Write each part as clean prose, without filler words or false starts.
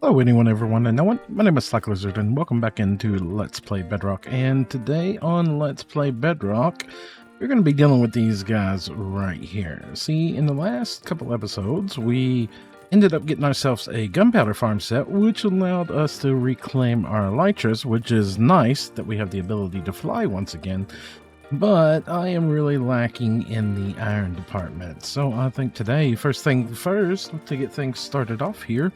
Hello, everyone, and no one. My name is SlackLizard, and welcome back into Let's Play Bedrock. And today on Let's Play Bedrock, we're going to be dealing with these guys right here. See, in the last couple episodes, we ended up getting ourselves a gunpowder farm set, which allowed us to reclaim our elytras, which is nice that we have the ability to fly once again. But I am really lacking in the iron department. So I think today, first thing first, to get things started off here,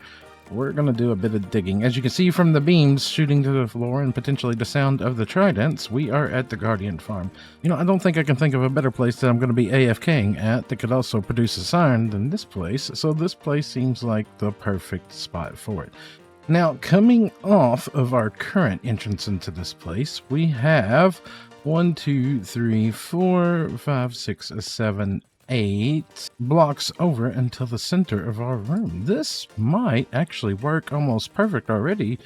we're going to do a bit of digging. As you can see from the beams shooting to the floor and potentially the sound of the tridents, we are at the Guardian Farm. You know, I don't think I can think of a better place that I'm going to be AFKing at that could also produce this iron than this place, so this place seems like the perfect spot for it. Now, coming off of our current entrance into this place, we have 1, 2, 3, 4, 5, 6, 7, 8 blocks over until the center of our room. This might actually work almost perfect already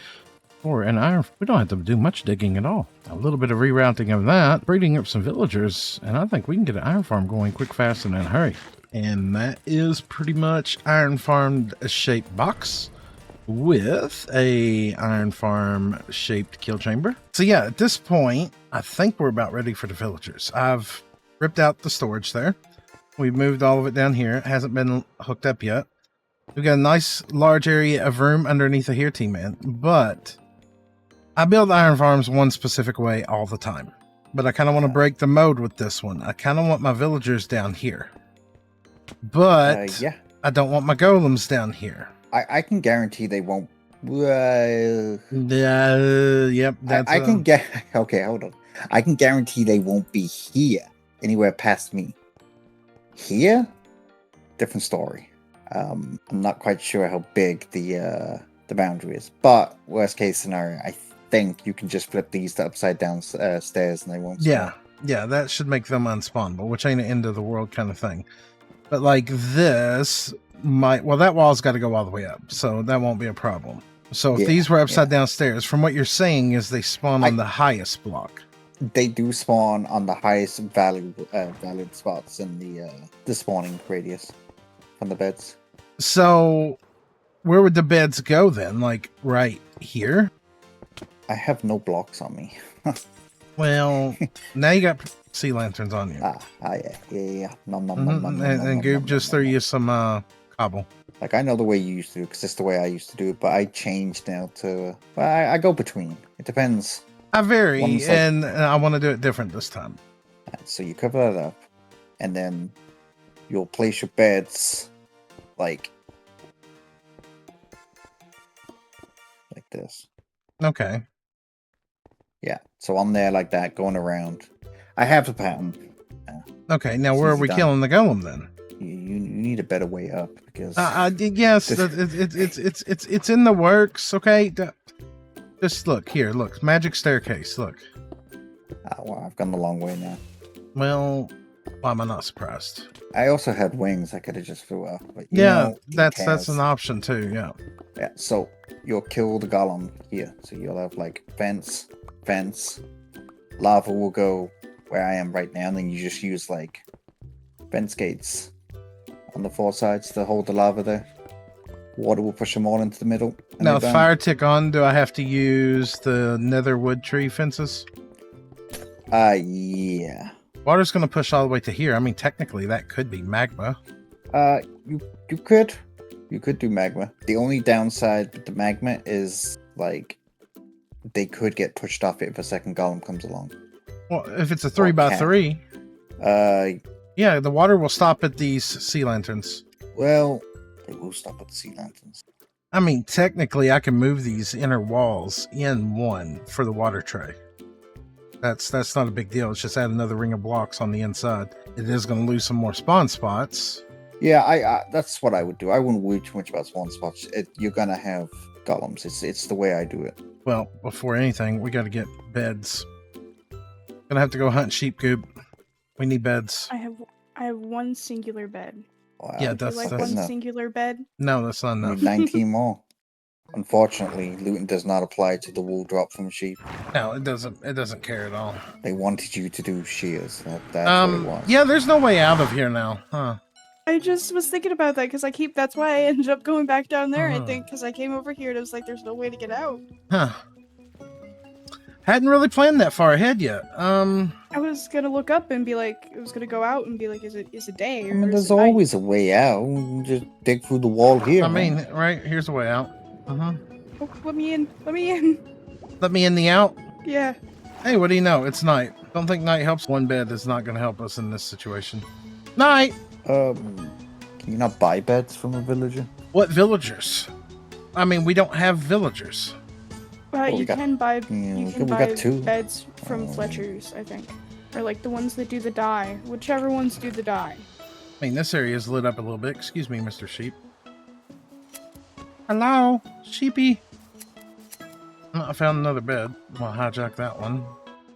for an iron. We don't have to do much digging at all. A little bit of rerouting of that, breeding up some villagers, and I think we can get an iron farm going quick, fast, and in a hurry. And that is pretty much iron farm shaped box with a iron farm shaped kill chamber. So yeah, at this point, I think we're about ready for the villagers. I've ripped out the storage there. We've moved all of it down here. It hasn't been hooked up yet. We've got a nice large area of room underneath of here, T-Man. But I build iron farms one specific way all the time. But I kind of want to break the mode with this one. I kind of want my villagers down here. But yeah. I don't want my golems down here. I can guarantee they won't. Yep. That's I can get. Okay, hold on. I can guarantee they won't be here anywhere past me. Here, different story. I'm not quite sure how big the boundary is, but worst case scenario, I think you can just flip these to upside down stairs and they won't. Yeah, that should make them unspawnable, which ain't an end of the world kind of thing. But like this might, well, that wall's got to go all the way up, so that won't be a problem. So if these were upside down stairs, from what you're saying is they spawn on the highest block. They do spawn on the highest valid spots in the spawning radius from the beds. So where would the beds go then? Like right here? I have no blocks on me. Well, now you got sea lanterns on you. Yeah. And Goob just threw you some cobble. Like, I know the way you used to do it, because it's the way I used to do it, but I changed now to... Well, I go between. It depends. I vary, and I want to do it different this time. So you cover that up, and then you'll place your beds like this. Okay. Yeah, so I'm there like that, going around. I have the pattern. Okay, now where are we killing the golem then? You need a better way up, because... yes, it's in the works, okay? Just look, here, look, magic staircase, look. Well, I've gone the long way now. Well, why am I not surprised? I also had wings I could have just flew up. But that's an option too, yeah. Yeah, so you'll kill the golem here. So you'll have like vents. Lava will go where I am right now, and then you just use like vent gates on the four sides to hold the lava there. Water will push them all into the middle. Now, fire tick on, do I have to use the nether wood tree fences? Yeah. Water's going to push all the way to here. I mean, technically, that could be magma. You could do magma. The only downside with the magma is, like, they could get pushed off it if a second golem comes along. Well, if it's a 3x3. Yeah, the water will stop at these sea lanterns. Well... They will stop at the sea lanterns. I mean, technically, I can move these inner walls in one for the water tray. That's not a big deal. It's just add another ring of blocks on the inside. It is going to lose some more spawn spots. Yeah, I that's what I would do. I wouldn't worry too much about spawn spots. You're going to have golems. It's the way I do it. Well, before anything, we got to get beds. Gonna have to go hunt sheep, Goob. We need beds. I have one singular bed. Wow. Yeah, that's one singular bed. No, that's not enough. 19 more. Unfortunately, looting does not apply to the wool drop from sheep. No, it doesn't. It doesn't care at all. They wanted you to do shears. That's what it was. Yeah, there's no way out of here now, huh? I just was thinking about that because that's why I ended up going back down there, I Uh-huh. think, because I came over here and it was like, there's no way to get out. Huh. Hadn't really planned that far ahead yet. I was gonna look up and be like, I was gonna go out and be like, is it day I or mean, is there's it night? always a way out. We can just dig through the wall here. I man. mean, right, here's the way out. Uh-huh. Oh, let me in. Let me in. Let me in the out. Yeah. Hey, what do you know? It's night. Don't think night helps. One bed is not going to help us in this situation. Night! Can you not buy beds from a villager? What villagers? I mean, we don't have villagers. Well, we You got- can buy yeah, you we can got buy two. beds from Fletcher's, I think. Or like the ones that do the dye. Whichever ones do the dye. I mean, this area is lit up a little bit. Excuse me, Mr. Sheep. Hello, sheepy. Oh, I found another bed. I'll hijack that one.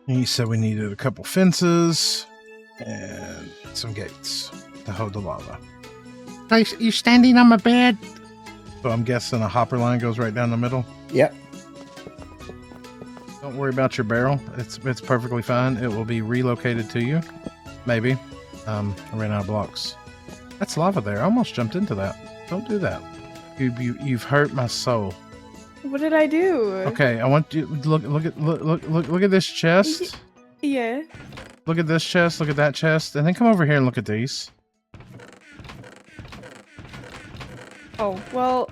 He said we needed a couple fences and some gates to hold the lava. Hey, you standing on my bed? So I'm guessing a hopper line goes right down the middle. Yep. Don't worry about your barrel. It's perfectly fine. It will be relocated to you. Maybe. I ran out of blocks. That's lava there. I almost jumped into that. Don't do that. You've hurt my soul. What did I do? Okay, I want you look at this chest. Yeah. Look at this chest, look at that chest, and then come over here and look at these. Oh, well.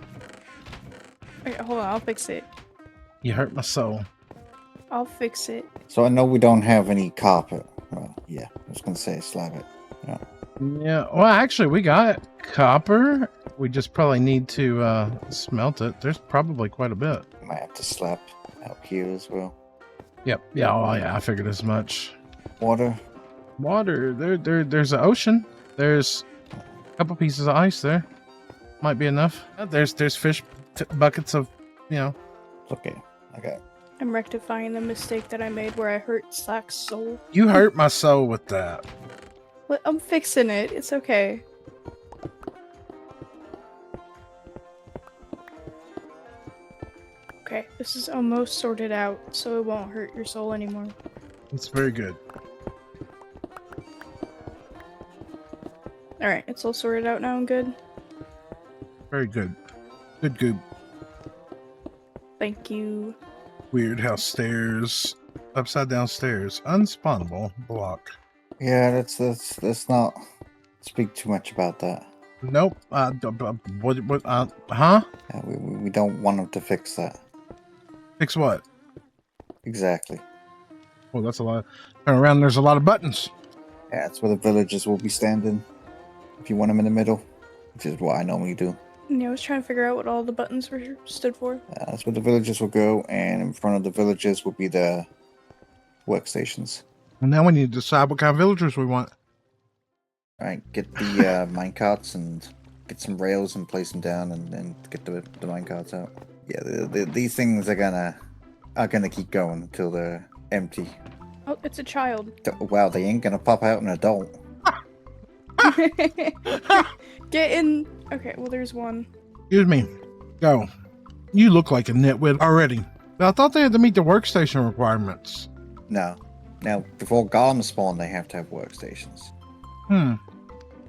Okay, hold on, I'll fix it. You hurt my soul. I'll fix it. So I know we don't have any carpet. Well, yeah, I was gonna say slab it. Yeah, well, actually, we got copper. We just probably need to smelt it. There's probably quite a bit. Might have to slap out here as well. Yep. Yeah. Oh, yeah. I figured as much. Water. Water. There's an ocean. There's a couple pieces of ice there. Might be enough. There's fish buckets of, you know. Okay. Okay. I'm rectifying the mistake that I made where I hurt Slack's soul. You hurt my soul with that. But I'm fixing it. It's okay. Okay, this is almost sorted out, so it won't hurt your soul anymore. It's very good. Alright, it's all sorted out now and good. Very good. Good goop. Thank you. Weird house stairs. Upside down stairs. Unspawnable block. Yeah, let's not speak too much about that. Nope. Huh? Yeah, we don't want them to fix that. Fix what? Exactly. Well, that's a lot. Turn around, there's a lot of buttons. Yeah, that's where the villagers will be standing. If you want them in the middle, which is what I normally do. Yeah, I was trying to figure out what all the buttons stood for. That's where the villagers will go, and in front of the villagers will be the workstations. And now we need to decide what kind of villagers we want. All right, get the minecarts and get some rails and place them down, and then get the minecarts out. Yeah, these things are gonna keep going until they're empty. Oh, it's a child. Wow, they ain't gonna pop out an adult. Get in. Okay, well, there's one. Excuse me. Go. You look like a nitwit already. I thought they had to meet the workstation requirements. No. Now, before golems spawn, they have to have workstations.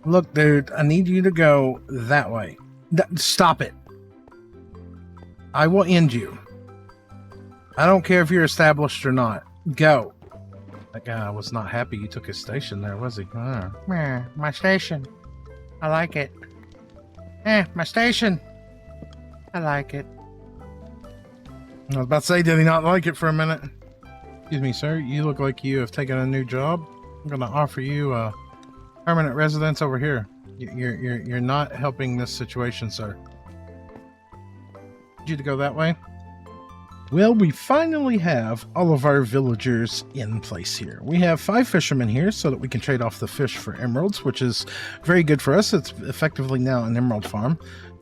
Look, dude, I need you to go that way. Stop it. I will end you. I don't care if you're established or not. Go. That guy was not happy you took his station there, was he? My station. I like it. My station. I like it. I was about to say, did he not like it for a minute? Excuse me, sir. You look like you have taken a new job. I'm going to offer you a permanent residence over here. You're not helping this situation, sir. Need you to go that way? Well, we finally have all of our villagers in place here. We have 5 fishermen here so that we can trade off the fish for emeralds, which is very good for us. It's effectively now an emerald farm.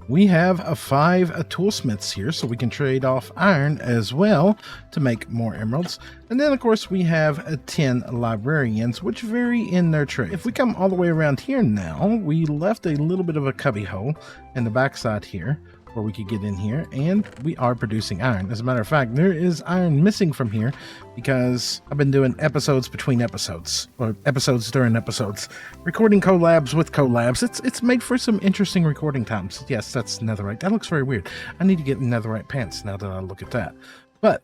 We have 5 toolsmiths here so we can trade off iron as well to make more emeralds. And then, of course, we have 10 librarians, which vary in their trade. If we come all the way around here now, we left a little bit of a cubby hole in the backside here, where we could get in here, and we are producing iron. As a matter of fact, there is iron missing from here because I've been doing episodes between episodes, or episodes during episodes, recording collabs with collabs. It's made for some interesting recording times. Yes, that's netherite. That looks very weird. I need to get netherite pants now that I look at that. But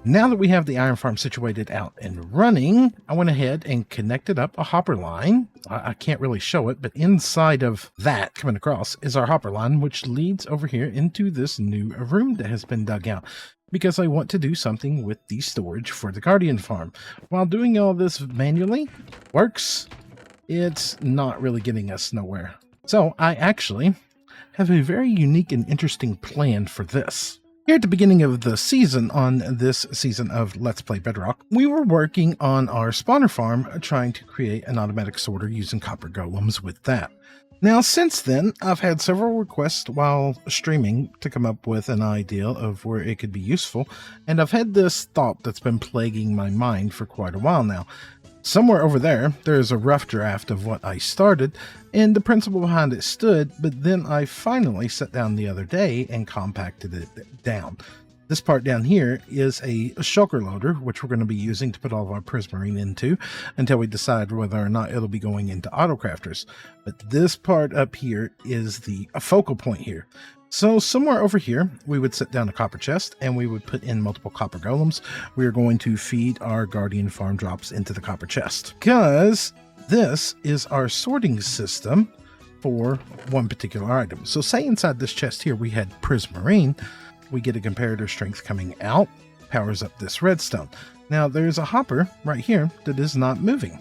now that we have the iron farm situated out and running, I went ahead and connected up a hopper line. I can't really show it, but inside of that coming across is our hopper line, which leads over here into this new room that has been dug out, because I want to do something with the storage for the Guardian farm. While doing all this manually works, it's not really getting us nowhere. So I actually have a very unique and interesting plan for this. Here at the beginning of the season, on this season of Let's Play Bedrock, we were working on our spawner farm, trying to create an automatic sorter using copper golems with that. Now, since then, I've had several requests while streaming to come up with an idea of where it could be useful, and I've had this thought that's been plaguing my mind for quite a while now. Somewhere over there's a rough draft of what I started, and the principle behind it stood, but then I finally sat down the other day and compacted it down. This part down here is a shulker loader, which we're going to be using to put all of our prismarine into until we decide whether or not it'll be going into autocrafters. But this part up here is the focal point here. So somewhere over here, we would set down a copper chest and we would put in multiple copper golems. We are going to feed our Guardian farm drops into the copper chest, because this is our sorting system for one particular item. So say inside this chest here, we had prismarine. We get a comparator strength coming out, powers up this redstone. Now there's a hopper right here that is not moving.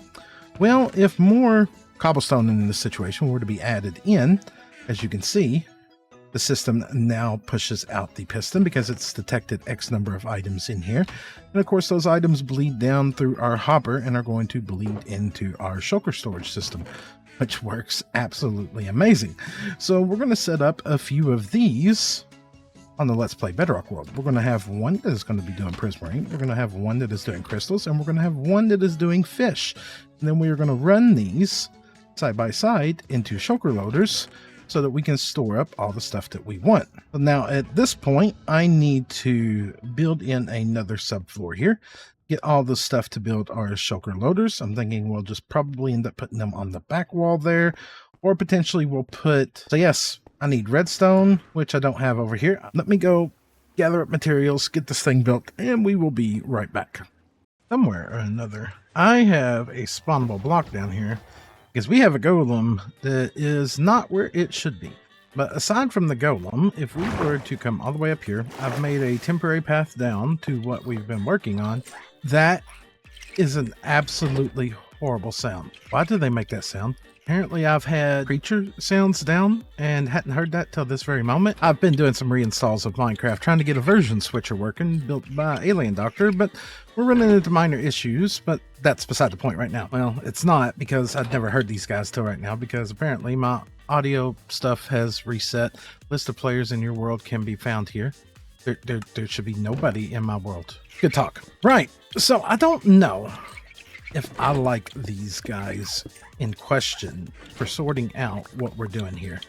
Well, if more cobblestone in this situation were to be added in, as you can see, the system now pushes out the piston because it's detected X number of items in here. And of course, those items bleed down through our hopper and are going to bleed into our shulker storage system, which works absolutely amazing. So we're going to set up a few of these on the Let's Play Bedrock world. We're going to have one that is going to be doing prismarine. We're going to have one that is doing crystals, and we're going to have one that is doing fish. And then we are going to run these side by side into shulker loaders, so that we can store up all the stuff that we want. But now at this point, I need to build in another subfloor here, get all the stuff to build our shulker loaders. I'm thinking we'll just probably end up putting them on the back wall there, or potentially we'll put, so yes, I need redstone, which I don't have over here. Let me go gather up materials, get this thing built, and we will be right back. Somewhere or another, I have a spawnable block down here, because we have a golem that is not where it should be. But aside from the golem, if we were to come all the way up here, I've made a temporary path down to what we've been working on. That is an absolutely horrible sound. Why do they make that sound? Apparently I've had creature sounds down and hadn't heard that till this very moment. I've been doing some reinstalls of Minecraft, trying to get a version switcher working, built by Alien Doctor, but we're running into minor issues, but that's beside the point right now. Well, it's not, because I'd never heard these guys till right now, because apparently my audio stuff has reset. List of players in your world can be found here. There should be nobody in my world. Good talk. Right, so I don't know if I like these guys in question for sorting out what we're doing here.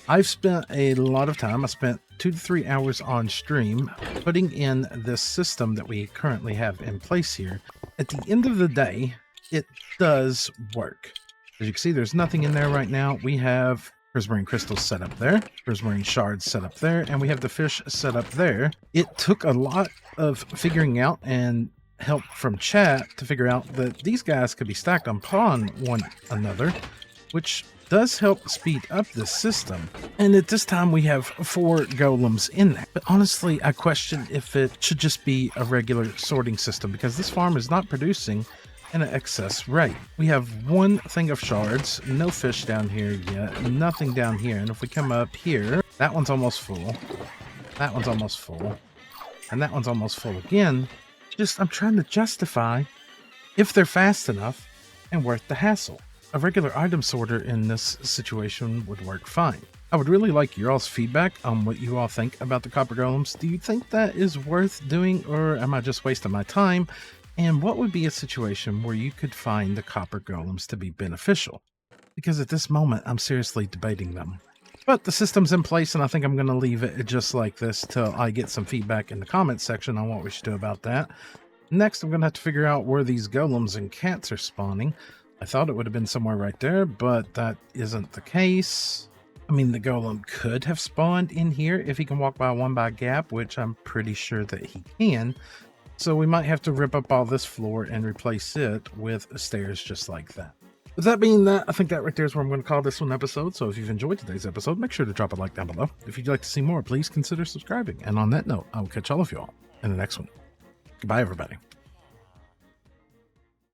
I've spent a lot of time. I spent 2 to 3 hours on stream putting in this system that we currently have in place here. At the end of the day, it does work. As you can see, there's nothing in there right now. We have prismarine crystals set up there, prismarine shards set up there, and we have the fish set up there. It took a lot of figuring out and help from chat to figure out that these guys could be stacked upon one another, which does help speed up the system. And at this time we have 4 golems in there. But honestly, I question if it should just be a regular sorting system, because this farm is not producing in an excess rate. We have 1 thing of shards, no fish down here yet, nothing down here. And if we come up here, that one's almost full, that one's almost full, and that one's almost full again. I'm trying to justify if they're fast enough and worth the hassle. A regular item sorter in this situation would work fine. I would really like your all's feedback on what you all think about the copper golems. Do you think that is worth doing, or am I just wasting my time? And what would be a situation where you could find the copper golems to be beneficial? Because at this moment, I'm seriously debating them. But the system's in place, and I think I'm going to leave it just like this till I get some feedback in the comments section on what we should do about that. Next, I'm going to have to figure out where these golems and cats are spawning. I thought it would have been somewhere right there, but that isn't the case. I mean, the golem could have spawned in here if he can walk by a 1x gap, which I'm pretty sure that he can. So we might have to rip up all this floor and replace it with stairs just like that. With that being that, I think that right there is where I'm going to call this one episode. So if you've enjoyed today's episode, make sure to drop a like down below. If you'd like to see more, please consider subscribing. And on that note, I will catch all of you all in the next one. Goodbye, everybody.